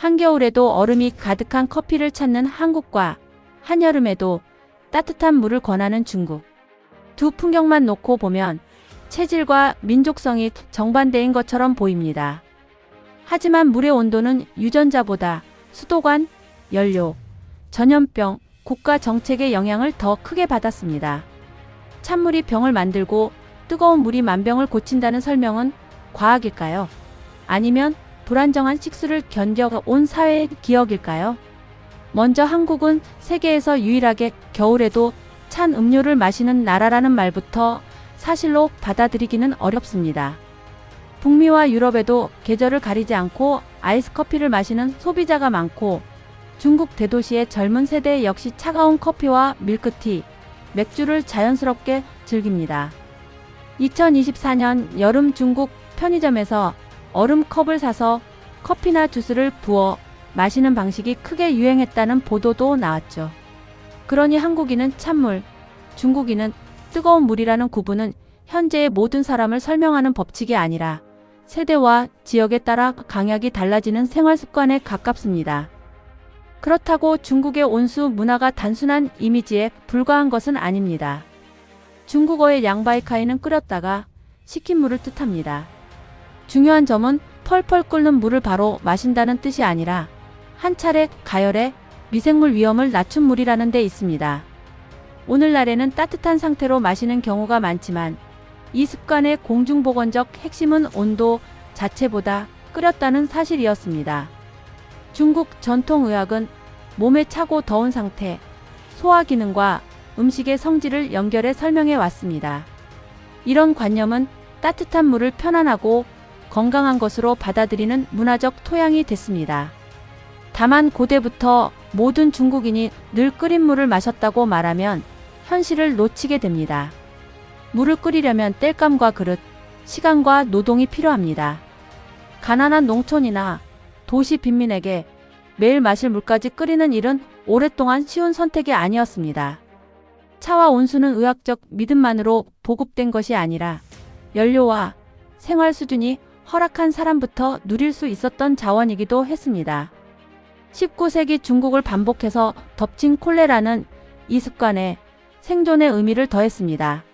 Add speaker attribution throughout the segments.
Speaker 1: 한겨울에도 얼음이 가득한 커피를 찾는 한국과 한여름에도 따뜻한 물을 권하는 중국. 두 풍경만 놓고 보면 체질과 민족성이 정반대인 것처럼 보입니다. 하지만 물의 온도는 유전자보다 수도관, 연료, 전염병, 국가 정책의 영향을 더 크게 받았습니다. 찬물이 병을 만들고 뜨거운 물이 만병을 고친다는 설명은 과학일까요? 아니면 불안정한 식수를 견뎌온 사회의 기억일까요? 먼저 한국은 세계에서 유일하게 겨울에도 찬 음료를 마시는 나라라는 말부터 사실로 받아들이기는 어렵습니다. 북미와 유럽에도 계절을 가리지 않고 아이스 커피를 마시는 소비자가 많고 중국 대도시의 젊은 세대 역시 차가운 커피와 밀크티, 맥주를 자연스럽게 즐깁니다. 2024년 여름 중국 편의점에서 얼음컵을 사서 커피나 주스를 부어 마시는 방식이 크게 유행했다는 보도도 나왔죠. 그러니 한국인은 찬물, 중국인은 뜨거운 물이라는 구분은 현재의 모든 사람을 설명하는 법칙이 아니라 세대와 지역에 따라 강약이 달라지는 생활 습관에 가깝습니다. 그렇다고 중국의 온수 문화가 단순한 이미지에 불과한 것은 아닙니다. 중국어의 양바이카이는 끓였다가 식힌 물을 뜻합니다. 중요한 점은 펄펄 끓는 물을 바로 마신다는 뜻이 아니라 한 차례 가열해 미생물 위험을 낮춘 물이라는 데 있습니다. 오늘날에는 따뜻한 상태로 마시는 경우가 많지만 이 습관의 공중보건적 핵심은 온도 자체보다 끓였다는 사실이었습니다. 중국 전통의학은 몸의 차고 더운 상태, 소화 기능과 음식의 성질을 연결해 설명해 왔습니다. 이런 관념은 따뜻한 물을 편안하고 건강한 것으로 받아들이는 문화적 토양이 됐습니다. 다만 고대부터 모든 중국인이 늘 끓인 물을 마셨다고 말하면 현실을 놓치게 됩니다. 물을 끓이려면 땔감과 그릇, 시간과 노동이 필요합니다. 가난한 농촌이나 도시 빈민에게 매일 마실 물까지 끓이는 일은 오랫동안 쉬운 선택이 아니었습니다. 차와 온수는 의학적 믿음만으로 보급된 것이 아니라 연료와 생활 수준이 허락한 사람부터 누릴 수 있었던 자원이기도 했습니다. 19세기 중국을 반복해서 덮친 콜레라는 이 습관에 생존의 의미를 더했습니다.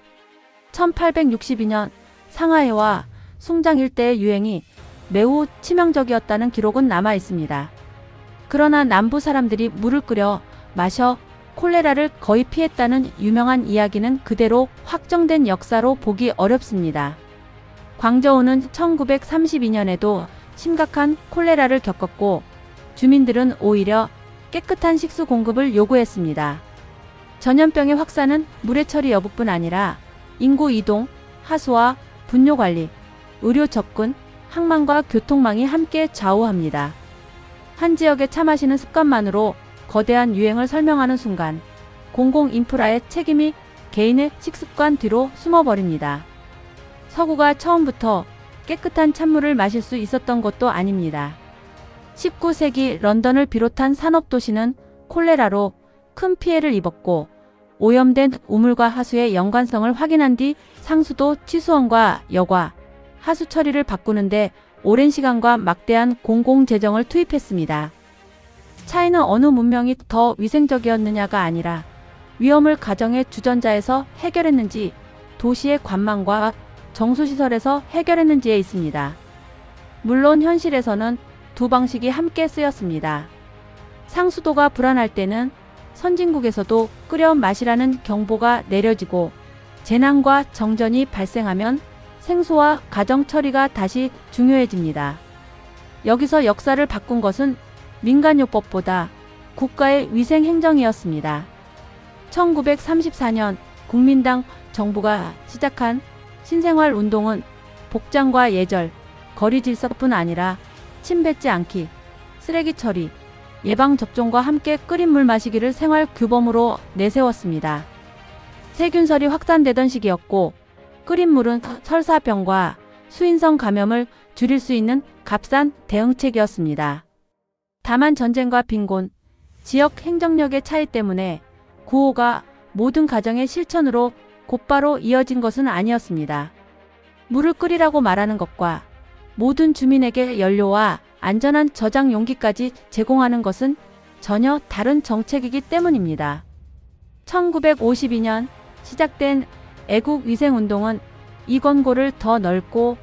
Speaker 1: 1862년 상하이와 숭장 일대의 유행이 매우 치명적이었다는 기록은 남아 있습니다. 그러나 남부 사람들이 물을 끓여 마셔 콜레라를 거의 피했다는 유명한 이야기는 그대로 확정된 역사로 보기 어렵습니다. 광저우는 1932년에도 심각한 콜레라를 겪었고 주민들은 오히려 깨끗한 식수 공급을 요구했습니다. 전염병의 확산은 물의 처리 여부뿐 아니라 인구 이동, 하수와 분뇨 관리, 의료 접근, 항만과 교통망이 함께 좌우합니다. 한 지역의 차 마시는 습관만으로 거대한 유행을 설명하는 순간 공공 인프라의 책임이 개인의 식습관 뒤로 숨어버립니다. 서구가 처음부터 깨끗한 찬물을 마실 수 있었던 것도 아닙니다. 19세기 런던을 비롯한 산업도시는 콜레라로 큰 피해를 입었고 오염된 우물과 하수의 연관성을 확인한 뒤 상수도 취수원과 여과, 하수 처리를 바꾸는데 오랜 시간과 막대한 공공재정을 투입했습니다. 차이는 어느 문명이 더 위생적이었느냐가 아니라 위험을 가정의 주전자에서 해결했는지 도시의 관망과 정수시설에서 해결했는지에 있습니다. 물론 현실에서는 두 방식이 함께 쓰였습니다. 상수도가 불안할 때는 선진국에서도 끓여 마시라는 경보가 내려지고 재난과 정전이 발생하면 생수와 가정 처리가 다시 중요해집니다. 여기서 역사를 바꾼 것은 민간요법보다 국가의 위생 행정이었습니다. 1934년 국민당 정부가 시작한 신생활 운동은 복장과 예절, 거리 질서뿐 아니라 침 뱉지 않기, 쓰레기 처리, 예방접종과 함께 끓인 물 마시기를 생활 규범으로 내세웠습니다. 세균설이 확산되던 시기였고 끓인 물은 설사병과 수인성 감염을 줄일 수 있는 값싼 대응책이었습니다. 다만 전쟁과 빈곤, 지역 행정력의 차이 때문에 구호가 모든 가정의 실천으로 곧바로 이어진 것은 아니었습니다. 물을 끓이라고 말하는 것과 모든 주민에게 연료와 안전한 저장 용기까지 제공하는 것은 전혀 다른 정책이기 때문입니다. 1952년 시작된 애국 위생운동은 이 권고를 더 넓고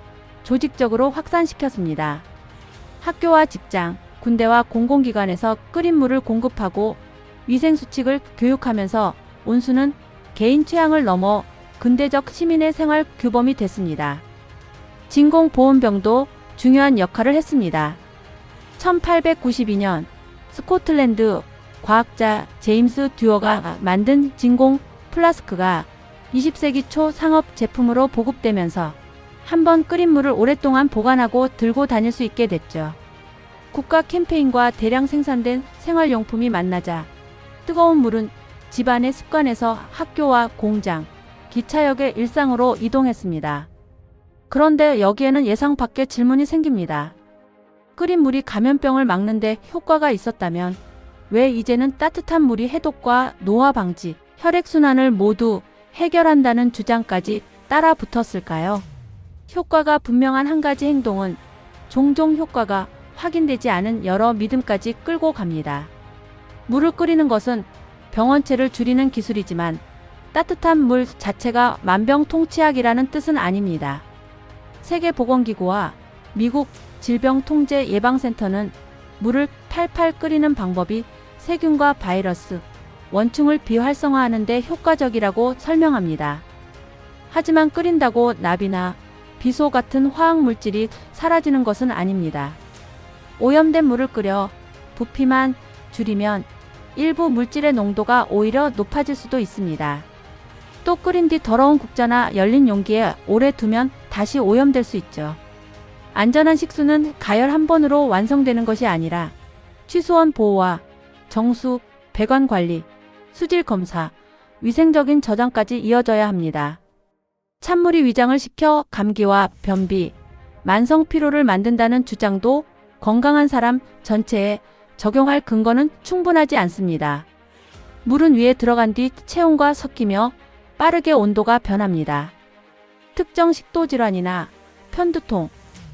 Speaker 1: 조직적으로 확산시켰습니다. 학교와 직장, 군대와 공공기관에서 끓인 물을 공급하고 위생수칙을 교육하면서 온수는 개인 취향을 넘어 근대적 시민의 생활 규범이 됐습니다. 진공보온병도 중요한 역할을 했습니다. 1892년 스코틀랜드 과학자 제임스 듀어가 만든 진공 플라스크가 20세기 초 상업 제품으로 보급되면서 한번 끓인 물을 오랫동안 보관하고 들고 다닐 수 있게 됐죠. 국가 캠페인과 대량 생산된 생활용품이 만나자 뜨거운 물은 집안의 습관에서 학교와 공장, 기차역의 일상으로 이동했습니다. 그런데 여기에는 예상 밖의 질문이 생깁니다. 끓인 물이 감염병을 막는 데 효과가 있었다면 왜 이제는 따뜻한 물이 해독과 노화 방지, 혈액순환을 모두 해결한다는 주장까지 따라 붙었을까요? 효과가 분명한 한 가지 행동은 종종 효과가 확인되지 않은 여러 믿음까지 끌고 갑니다. 물을 끓이는 것은 병원체를 줄이는 기술이지만 따뜻한 물 자체가 만병통치약이라는 뜻은 아닙니다. 세계보건기구와 미국 질병통제예방센터는 물을 팔팔 끓이는 방법이 세균과 바이러스, 원충을 비활성화하는 데 효과적이라고 설명합니다. 하지만 끓인다고 납이나 비소 같은 화학물질이 사라지는 것은 아닙니다. 오염된 물을 끓여 부피만 줄이면 일부 물질의 농도가 오히려 높아질 수도 있습니다. 또 끓인 뒤 더러운 국자나 열린 용기에 오래 두면 다시 오염될 수 있죠. 안전한 식수는 가열 한 번으로 완성되는 것이 아니라 취수원 보호와 정수, 배관 관리, 수질 검사, 위생적인 저장까지 이어져야 합니다. 찬물이 위장을 시켜 감기와 변비, 만성 피로를 만든다는 주장도 건강한 사람 전체에 적용할 근거는 충분하지 않습니다. 물은 위에 들어간 뒤 체온과 섞이며 빠르게 온도가 변합니다. 특정 식도 질환이나 편두통,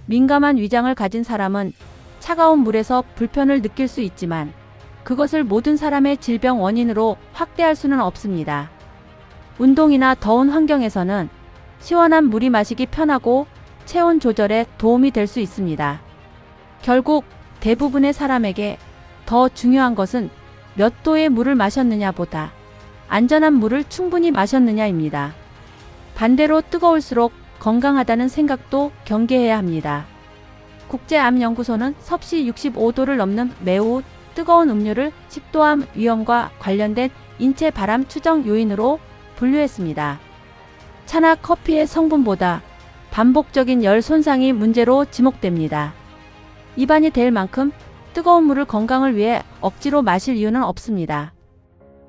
Speaker 1: 민감한 위장을 가진 사람은 차가운 물에서 불편을 느낄 수 있지만 그것을 모든 사람의 질병 원인으로 확대할 수는 없습니다. 운동이나 더운 환경에서는 시원한 물이 마시기 편하고 체온 조절에 도움이 될 수 있습니다. 결국 대부분의 사람에게 더 중요한 것은 몇 도의 물을 마셨느냐보다 안전한 물을 충분히 마셨느냐입니다. 반대로 뜨거울수록 건강하다는 생각도 경계해야 합니다. 국제암연구소는 섭씨 65도를 넘는 매우 뜨거운 음료를 식도암 위험과 관련된 인체 발암 추정 요인으로 분류했습니다. 차나 커피의 성분보다 반복적인 열 손상이 문제로 지목됩니다. 입안이 될 만큼 뜨거운 물을 건강을 위해 억지로 마실 이유는 없습니다.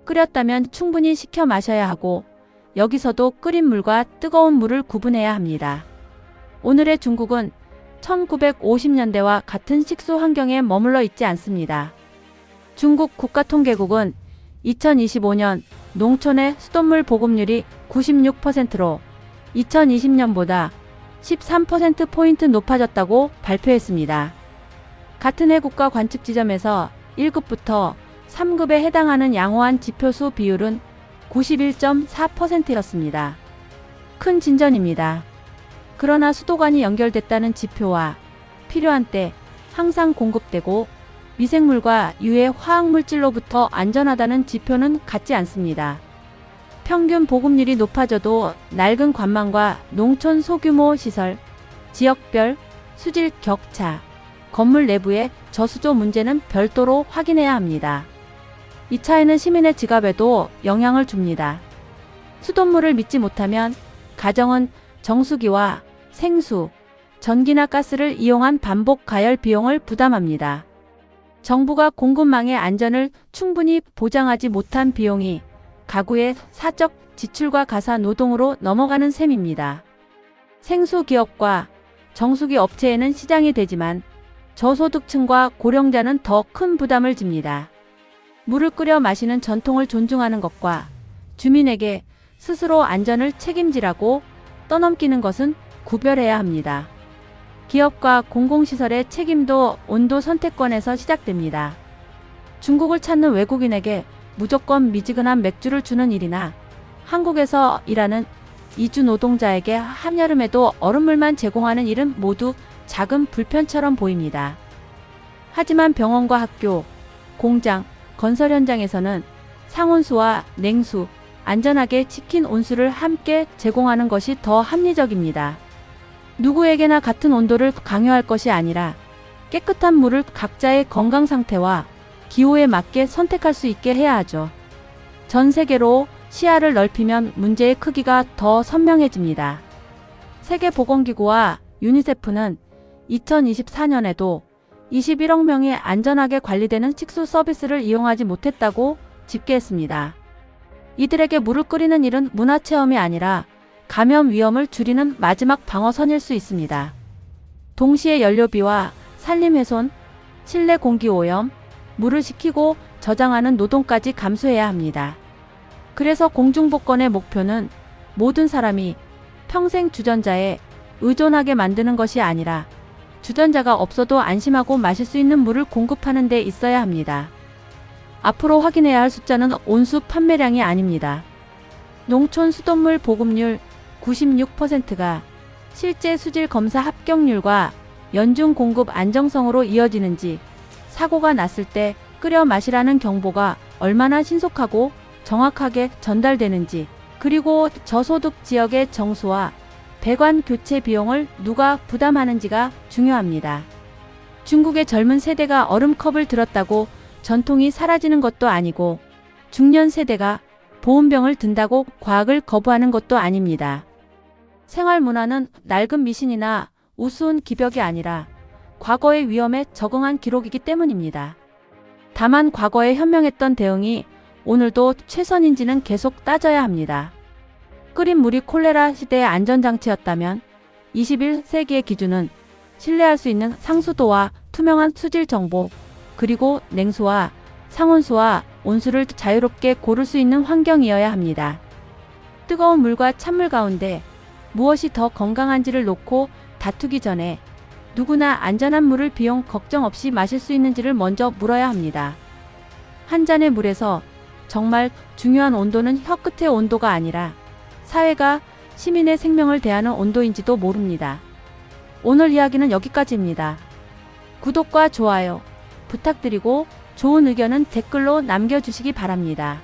Speaker 1: 끓였다면 충분히 식혀 마셔야 하고 여기서도 끓인 물과 뜨거운 물을 구분해야 합니다. 오늘의 중국은 1950년대와 같은 식수 환경에 머물러 있지 않습니다. 중국 국가통계국은 2025년 농촌의 수돗물 보급률이 96%로 2020년보다 13%포인트 높아졌다고 발표했습니다. 같은 해 국가 관측 지점에서 1급부터 3급에 해당하는 양호한 지표수 비율은 91.4%였습니다. 큰 진전입니다. 그러나 수도관이 연결됐다는 지표와 필요한 때 항상 공급되고 미생물과 유해 화학물질로부터 안전하다는 지표는 같지 않습니다. 평균 보급률이 높아져도 낡은 관망과 농촌 소규모 시설, 지역별 수질 격차, 건물 내부의 저수조 문제는 별도로 확인해야 합니다. 이 차이는 시민의 지갑에도 영향을 줍니다. 수돗물을 믿지 못하면 가정은 정수기와 생수, 전기나 가스를 이용한 반복 가열 비용을 부담합니다. 정부가 공급망의 안전을 충분히 보장하지 못한 비용이 가구의 사적 지출과 가사 노동으로 넘어가는 셈입니다. 생수 기업과 정수기 업체에는 시장이 되지만 저소득층과 고령자는 더 큰 부담을 집니다. 물을 끓여 마시는 전통을 존중하는 것과 주민에게 스스로 안전을 책임지라고 떠넘기는 것은 구별해야 합니다. 기업과 공공시설의 책임도 온도 선택권에서 시작됩니다. 중국을 찾는 외국인에게 무조건 미지근한 맥주를 주는 일이나 한국에서 일하는 이주 노동자에게 한여름에도 얼음물만 제공하는 일은 모두 작은 불편처럼 보입니다. 하지만 병원과 학교, 공장, 건설 현장에서는 상온수와 냉수, 안전하게 치킨 온수를 함께 제공하는 것이 더 합리적입니다. 누구에게나 같은 온도를 강요할 것이 아니라 깨끗한 물을 각자의 건강 상태와 기호에 맞게 선택할 수 있게 해야 하죠. 전 세계로 시야를 넓히면 문제의 크기가 더 선명해집니다. 세계보건기구와 유니세프는 2024년에도 21억 명이 안전하게 관리되는 식수 서비스를 이용하지 못했다고 집계했습니다. 이들에게 물을 끓이는 일은 문화체험이 아니라 감염 위험을 줄이는 마지막 방어선일 수 있습니다. 동시에 연료비와 산림훼손, 실내 공기 오염, 물을 식히고 저장하는 노동까지 감수해야 합니다. 그래서 공중보건의 목표는 모든 사람이 평생 주전자에 의존하게 만드는 것이 아니라 주전자가 없어도 안심하고 마실 수 있는 물을 공급하는 데 있어야 합니다. 앞으로 확인해야 할 숫자는 온수 판매량이 아닙니다. 농촌 수돗물 보급률 96%가 실제 수질 검사 합격률과 연중 공급 안정성으로 이어지는지, 사고가 났을 때 끓여 마시라는 경보가 얼마나 신속하고 정확하게 전달되는지, 그리고 저소득 지역의 정수와 배관 교체 비용을 누가 부담하는지가 중요합니다. 중국의 젊은 세대가 얼음컵을 들었다고 전통이 사라지는 것도 아니고, 중년 세대가 보온병을 든다고 과학을 거부하는 것도 아닙니다. 생활 문화는 낡은 미신이나 우스운 기벽이 아니라 과거의 위험에 적응한 기록이기 때문입니다. 다만 과거에 현명했던 대응이 오늘도 최선인지는 계속 따져야 합니다. 끓인 물이 콜레라 시대의 안전장치였다면 21세기의 기준은 신뢰할 수 있는 상수도와 투명한 수질 정보, 그리고 냉수와 상온수와 온수를 자유롭게 고를 수 있는 환경이어야 합니다. 뜨거운 물과 찬물 가운데 무엇이 더 건강한지를 놓고 다투기 전에 누구나 안전한 물을 비용 걱정 없이 마실 수 있는지를 먼저 물어야 합니다. 한 잔의 물에서 정말 중요한 온도는 혀끝의 온도가 아니라 사회가 시민의 생명을 대하는 온도인지도 모릅니다. 오늘 이야기는 여기까지입니다. 구독과 좋아요 부탁드리고 좋은 의견은 댓글로 남겨주시기 바랍니다.